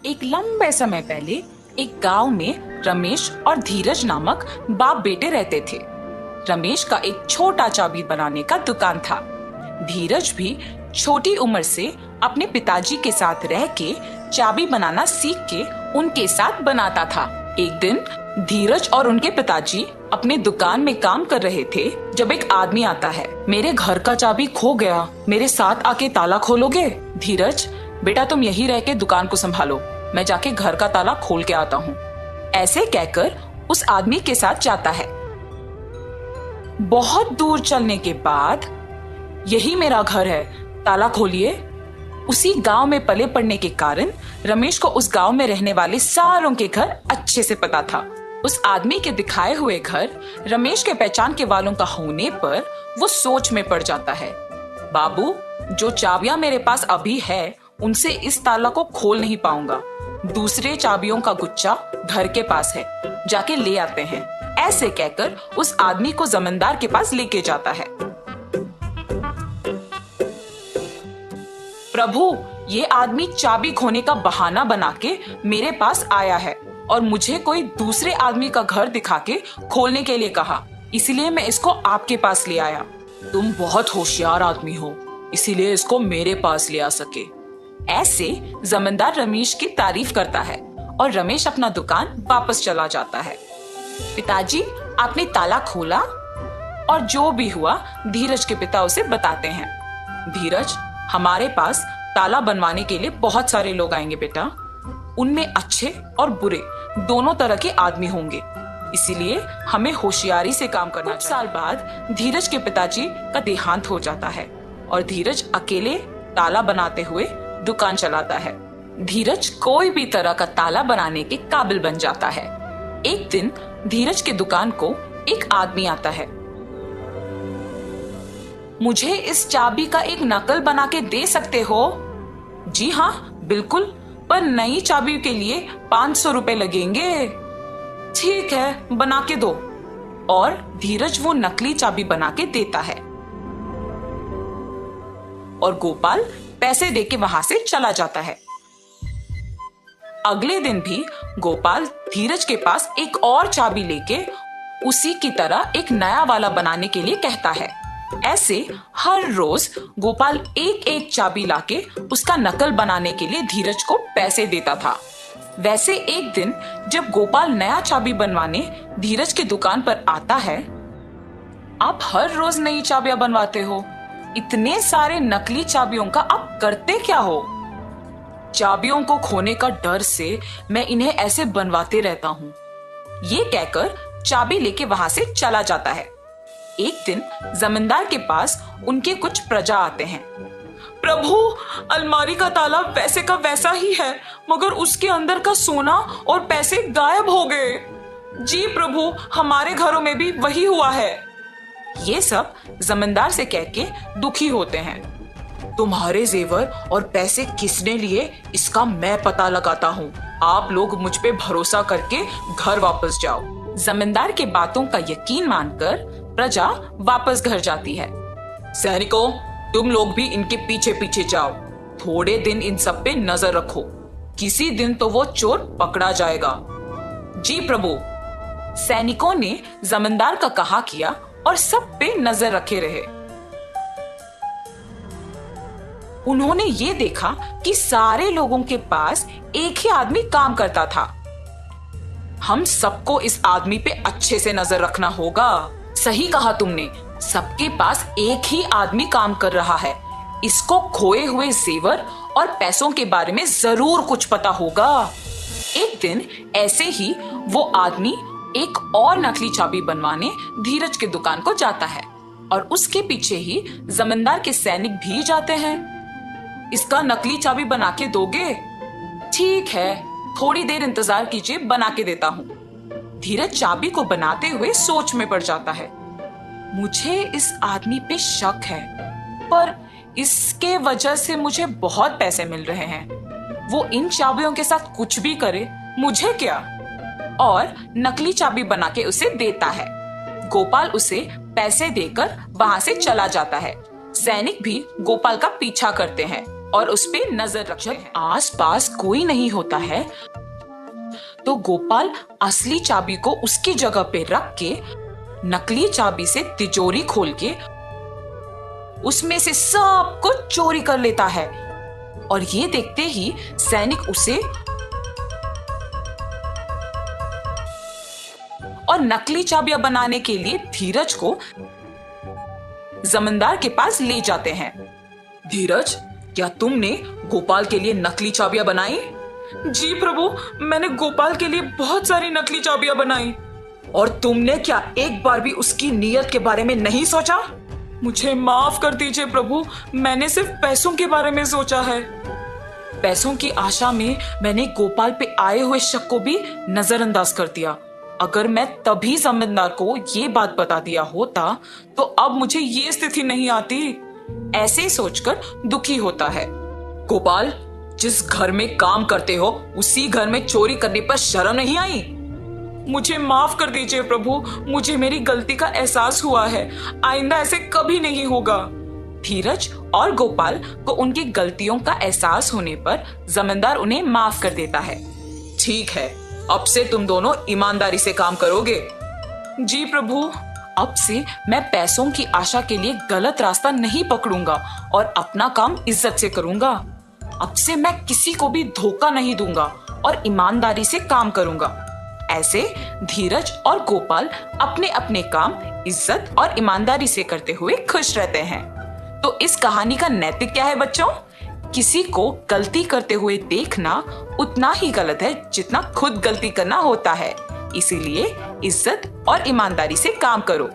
एक लंबे समय पहले एक गांव में रमेश और धीरज नामक बाप बेटे रहते थे। रमेश का एक छोटा चाबी बनाने का दुकान था। धीरज भी छोटी उम्र से अपने पिताजी के साथ रह के चाबी बनाना सीख के उनके साथ बनाता था। एक दिन धीरज और उनके पिताजी अपने दुकान में काम कर रहे थे जब एक आदमी आता है। मेरे घर का चाबी खो गया, मेरे साथ आके ताला खोलोगे? धीरज, बेटा तुम यही रह के दुकान को संभालो, मैं जाके घर का ताला खोल के आता हूँ। ऐसे कहकर उस आदमी के साथ जाता है। बहुत दूर चलने के बाद, यही मेरा घर है, ताला खोलिए। उसी गांव में पले पड़ने के कारण रमेश को उस गांव में रहने वाले सारों के घर अच्छे से पता था। उस आदमी के दिखाए हुए घर रमेश के पहचान के वालों का होने पर वो सोच में पड़ जाता है। बाबू, जो चाबियां मेरे पास अभी है उनसे इस ताला को खोल नहीं पाऊंगा। दूसरे चाबियों का गुच्छा घर के पास है, जाके ले आते हैं। ऐसे कहकर उस आदमी को जमींदार के पास लेके जाता है। प्रभु, ये आदमी चाबी खोने का बहाना बना के मेरे पास आया है और मुझे कोई दूसरे आदमी का घर दिखा के खोलने के लिए कहा, इसलिए मैं इसको आपके पास ले आया। तुम बहुत होशियार आदमी हो, इसीलिए इसको मेरे पास ले आ सके। ऐसे जमींदार रमेश की तारीफ करता है और रमेश अपना दुकान वापस चला जाता है। पिताजी, आपने ताला खोला? और जो भी हुआ धीरज के पिता उसे बताते हैं। धीरज, हमारे पास ताला बनवाने के लिए बहुत सारे लोग आएंगे बेटा, उनमें अच्छे और बुरे दोनों तरह के आदमी होंगे, इसीलिए हमें होशियारी से काम करना चाहिए। कुछ साल बाद धीरज के पिताजी का देहांत हो जाता है और धीरज अकेले ताला बनाते हुए दुकान चलाता है। धीरज कोई भी तरह का ताला बनाने के काबिल बन जाता है। एक दिन धीरज के दुकान को एक आदमी आता है। मुझे इस चाबी का एक नकल बना के दे सकते हो? जी हाँ बिल्कुल, पर नई चाबी के लिए 500 रुपए लगेंगे। ठीक है, बना के दो। और धीरज वो नकली चाबी बना के देता है और गोपाल पैसे देके वहां से चला जाता है। अगले दिन भी गोपाल धीरज के पास एक और चाबी लेके उसी की तरह एक नया वाला बनाने के लिए कहता है। ऐसे हर रोज गोपाल एक एक चाबी लाके उसका नकल बनाने के लिए धीरज को पैसे देता था। वैसे एक दिन जब गोपाल नया चाबी बनवाने धीरज की दुकान पर आता है, आप हर रोज नई चाबियां बनवाते हो, इतने सारे नकली चाबियों का आप करते क्या हो? चाबियों को खोने का डर से मैं इन्हें ऐसे बनवाते रहता हूँ। ये कहकर चाबी लेके वहां से चला जाता है। एक दिन जमींदार के पास उनके कुछ प्रजा आते हैं। प्रभु, अलमारी का ताला वैसे का वैसा ही है, मगर उसके अंदर का सोना और पैसे गायब हो गए। जी प्रभु, हमारे घरों में भी वही हुआ है। ये सब जमींदार से कह के दुखी होते हैं। तुम्हारे जेवर और पैसे किसने लिए इसका मैं पता लगाता हूँ। आप लोग मुझ पे भरोसा करके घर वापस जाओ। जमींदार के बातों का यकीन मानकर प्रजा वापस घर जाती है। सैनिकों, तुम लोग भी इनके पीछे पीछे जाओ, थोड़े दिन इन सब पे नजर रखो, किसी दिन तो वो चोर पकड़ा जाएगा। जी प्रभु। सैनिकों ने जमींदार का कहा किया और सब पे नजर रखे रहे। उन्होंने ये देखा कि सारे लोगों के पास एक ही आदमी काम करता था। हम सबको इस आदमी पे अच्छे से नजर रखना होगा। सही कहा तुमने, सबके पास एक ही आदमी काम कर रहा है। इसको खोए हुए जेवर और पैसों के बारे में जरूर कुछ पता होगा। एक दिन ऐसे ही वो आदमी एक और नकली चाबी बनवाने धीरज के दुकान को जाता है और उसके पीछे ही जमींदार के सैनिक भी जाते हैं। इसका नकली चाबी बना के दोगे? ठीक है, थोड़ी देर इंतजार कीजिए, बना के देता हूँ। धीरज चाबी को बनाते हुए सोच में पड़ जाता है। मुझे इस आदमी पे शक है, पर इसके वजह से मुझे बहुत पैसे मिल रहे हैं। वो इन चाबियों के साथ कुछ भी करे, मुझे क्या? और नकली चाबी बना के उसे देता है। गोपाल उसे पैसे देकर वहां से चला जाता है। सैनिक भी गोपाल का पीछा करते हैं। और उस पे नजर रखते हैं। आस पास कोई नहीं होता है तो गोपाल असली चाबी को उसकी जगह पे रख के नकली चाबी से तिजोरी खोल के उसमें से सब कुछ चोरी कर लेता है। और ये देखते ही सैनिक उसे और नकली चाबियां बनाने के लिए धीरज को जमींदार के पास ले जाते हैं। धीरज, क्या तुमने गोपाल के लिए नकली चाबियां बनाई? जी प्रभु, मैंने गोपाल के लिए बहुत सारी नकली चाबियां बनाई। और तुमने क्या एक बार भी उसकी नीयत के बारे में नहीं सोचा? मुझे माफ कर दीजिए प्रभु, मैंने सिर्फ पैसों के बारे में सोचा है। पैसों की आशा में मैंने गोपाल पे आए हुए शक को भी नजरअंदाज कर दिया। अगर मैं तभी जमींदार को ये बात बता दिया होता तो अब मुझे ये स्थिति नहीं आती। ऐसे सोचकर दुखी होता है। गोपाल, जिस घर में काम करते हो उसी घर में चोरी करने पर शर्म नहीं आई? मुझे माफ कर दीजिए प्रभु, मुझे मेरी गलती का एहसास हुआ है, आइंदा ऐसे कभी नहीं होगा। धीरज और गोपाल को उनकी गलतियों का एहसास होने पर जमींदार उन्हें माफ कर देता है। ठीक है, अब से तुम दोनों ईमानदारी से काम करोगे। जी प्रभु, अब से मैं पैसों की आशा के लिए गलत रास्ता नहीं पकड़ूंगा और अपना काम इज्जत से करूंगा। अब से मैं किसी को भी धोखा नहीं दूंगा और ईमानदारी से काम करूंगा। ऐसे धीरज और गोपाल अपने अपने काम इज्जत और ईमानदारी से करते हुए खुश रहते हैं। तो इस कहानी का नैतिक क्या है बच्चों? किसी को गलती करते हुए देखना उतना ही गलत है जितना खुद गलती करना होता है। इसीलिए इज्जत और ईमानदारी से काम करो।